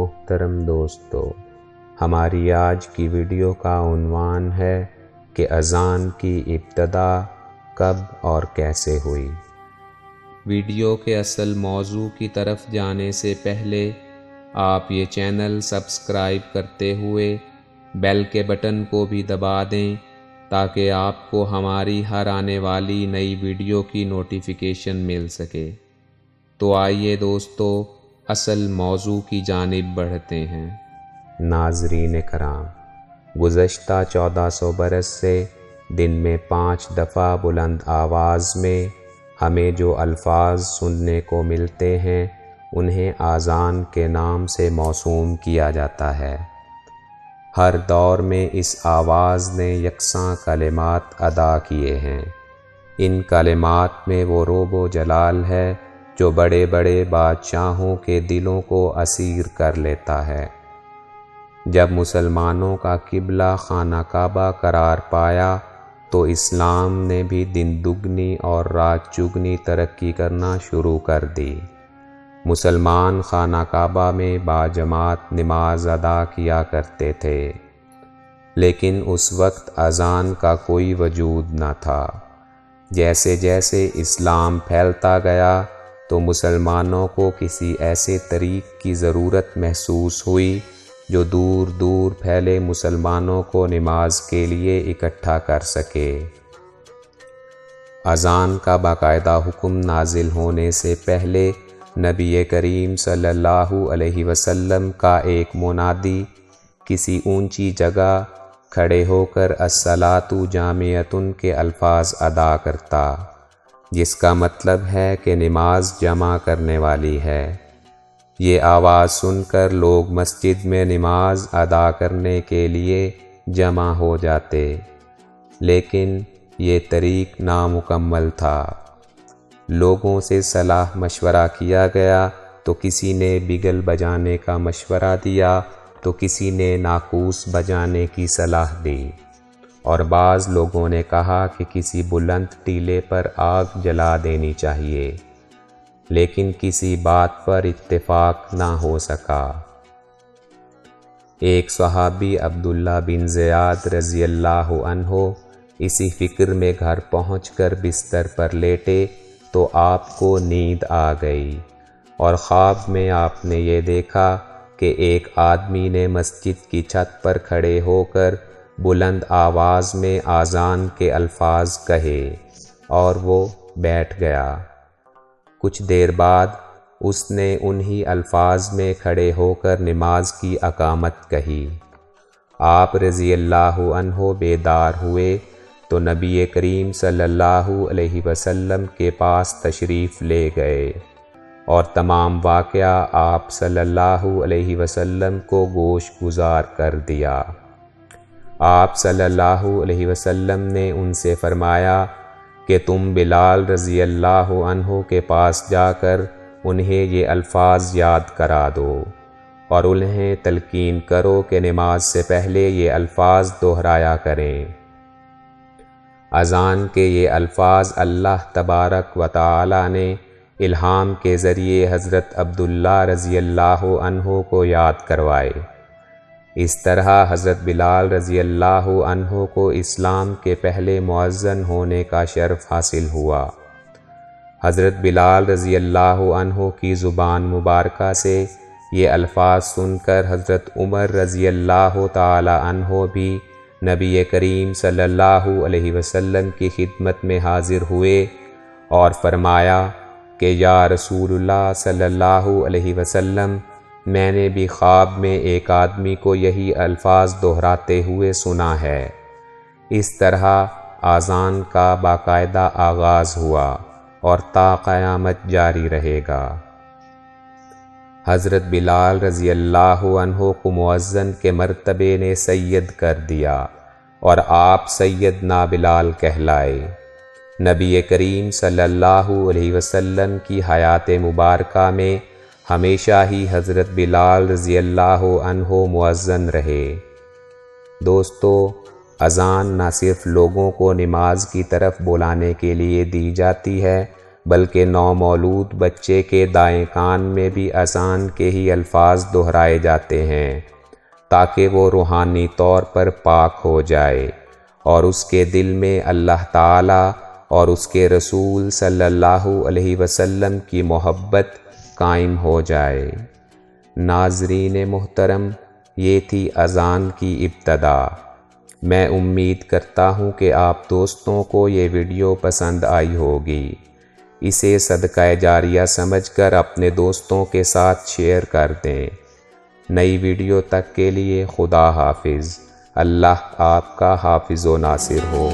محترم دوستو، ہماری آج کی ویڈیو کا عنوان ہے کہ اذان کی ابتدا کب اور کیسے ہوئی۔ ویڈیو کے اصل موضوع کی طرف جانے سے پہلے آپ یہ چینل سبسکرائب کرتے ہوئے بیل کے بٹن کو بھی دبا دیں تاکہ آپ کو ہماری ہر آنے والی نئی ویڈیو کی نوٹیفیکیشن مل سکے۔ تو آئیے دوستو، اصل موضوع کی جانب بڑھتے ہیں۔ ناظرین کرام، گزشتہ 1400 برس سے دن میں 5 دفعہ بلند آواز میں ہمیں جو الفاظ سننے کو ملتے ہیں انہیں اذان کے نام سے موسوم کیا جاتا ہے۔ ہر دور میں اس آواز نے یکساں کلمات ادا کیے ہیں۔ ان کلمات میں وہ رعب و جلال ہے جو بڑے بڑے بادشاہوں کے دلوں کو اسیر کر لیتا ہے۔ جب مسلمانوں کا قبلہ خانہ کعبہ قرار پایا تو اسلام نے بھی دن دگنی اور رات چگنی ترقی کرنا شروع کر دی۔ مسلمان خانہ کعبہ میں باجماعت نماز ادا کیا کرتے تھے، لیکن اس وقت اذان کا کوئی وجود نہ تھا۔ جیسے جیسے اسلام پھیلتا گیا تو مسلمانوں کو کسی ایسے طریق کی ضرورت محسوس ہوئی جو دور دور پھیلے مسلمانوں کو نماز کے لیے اکٹھا کر سکے۔ اذان کا باقاعدہ حکم نازل ہونے سے پہلے نبی کریم صلی اللہ علیہ وسلم کا ایک منادی کسی اونچی جگہ کھڑے ہو کر الصلاۃ جامعۃ کے الفاظ ادا کرتا، جس کا مطلب ہے کہ نماز جمع کرنے والی ہے۔ یہ آواز سن کر لوگ مسجد میں نماز ادا کرنے کے لیے جمع ہو جاتے، لیکن یہ طریق نامکمل تھا۔ لوگوں سے صلاح مشورہ کیا گیا تو کسی نے بگل بجانے کا مشورہ دیا تو کسی نے ناقوس بجانے کی صلاح دی، اور بعض لوگوں نے کہا کہ کسی بلند ٹیلے پر آگ جلا دینی چاہیے، لیکن کسی بات پر اتفاق نہ ہو سکا۔ ایک صحابی عبداللہ بن زیاد رضی اللہ عنہ اسی فکر میں گھر پہنچ کر بستر پر لیٹے تو آپ کو نیند آ گئی، اور خواب میں آپ نے یہ دیکھا کہ ایک آدمی نے مسجد کی چھت پر کھڑے ہو کر بلند آواز میں اذان کے الفاظ کہے اور وہ بیٹھ گیا۔ کچھ دیر بعد اس نے انہی الفاظ میں کھڑے ہو کر نماز کی اقامت کہی۔ آپ رضی اللہ عنہ بیدار ہوئے تو نبی کریم صلی اللہ علیہ وسلم کے پاس تشریف لے گئے اور تمام واقعہ آپ صلی اللہ علیہ وسلم کو گوش گزار کر دیا۔ آپ صلی اللہ علیہ وسلم نے ان سے فرمایا کہ تم بلال رضی اللہ عنہ کے پاس جا کر انہیں یہ الفاظ یاد کرا دو اور انہیں تلقین کرو کہ نماز سے پہلے یہ الفاظ دہرایا کریں۔ اذان کے یہ الفاظ اللہ تبارک و تعالی نے الہام کے ذریعے حضرت عبداللہ رضی اللہ عنہ کو یاد کروائے۔ اس طرح حضرت بلال رضی اللہ عنہ کو اسلام کے پہلے مؤذن ہونے کا شرف حاصل ہوا۔ حضرت بلال رضی اللہ عنہ کی زبان مبارکہ سے یہ الفاظ سن کر حضرت عمر رضی اللہ تعالی عنہ بھی نبی کریم صلی اللہ علیہ وسلم کی خدمت میں حاضر ہوئے اور فرمایا کہ یا رسول اللہ صلی اللہ علیہ وسلم، میں نے بھی خواب میں ایک آدمی کو یہی الفاظ دہراتے ہوئے سنا ہے۔ اس طرح اذان کا باقاعدہ آغاز ہوا اور تا قیامت جاری رہے گا۔ حضرت بلال رضی اللہ عنہ کو مؤذن کے مرتبے نے سید کر دیا اور آپ سیدنا بلال کہلائے۔ نبی کریم صلی اللہ علیہ وسلم کی حیات مبارکہ میں ہمیشہ ہی حضرت بلال رضی اللہ عنہ مؤذن رہے۔ دوستو، اذان نہ صرف لوگوں کو نماز کی طرف بلانے کے لیے دی جاتی ہے بلکہ نومولود بچے کے دائیں کان میں بھی اذان کے ہی الفاظ دہرائے جاتے ہیں تاکہ وہ روحانی طور پر پاک ہو جائے اور اس کے دل میں اللہ تعالیٰ اور اس کے رسول صلی اللہ علیہ وسلم کی محبت قائم ہو جائے۔ ناظرین محترم، یہ تھی اذان کی ابتدا۔ میں امید کرتا ہوں کہ آپ دوستوں کو یہ ویڈیو پسند آئی ہوگی۔ اسے صدقہ جاریہ سمجھ کر اپنے دوستوں کے ساتھ شیئر کر دیں۔ نئی ویڈیو تک کے لیے خدا حافظ۔ اللہ آپ کا حافظ و ناصر ہو۔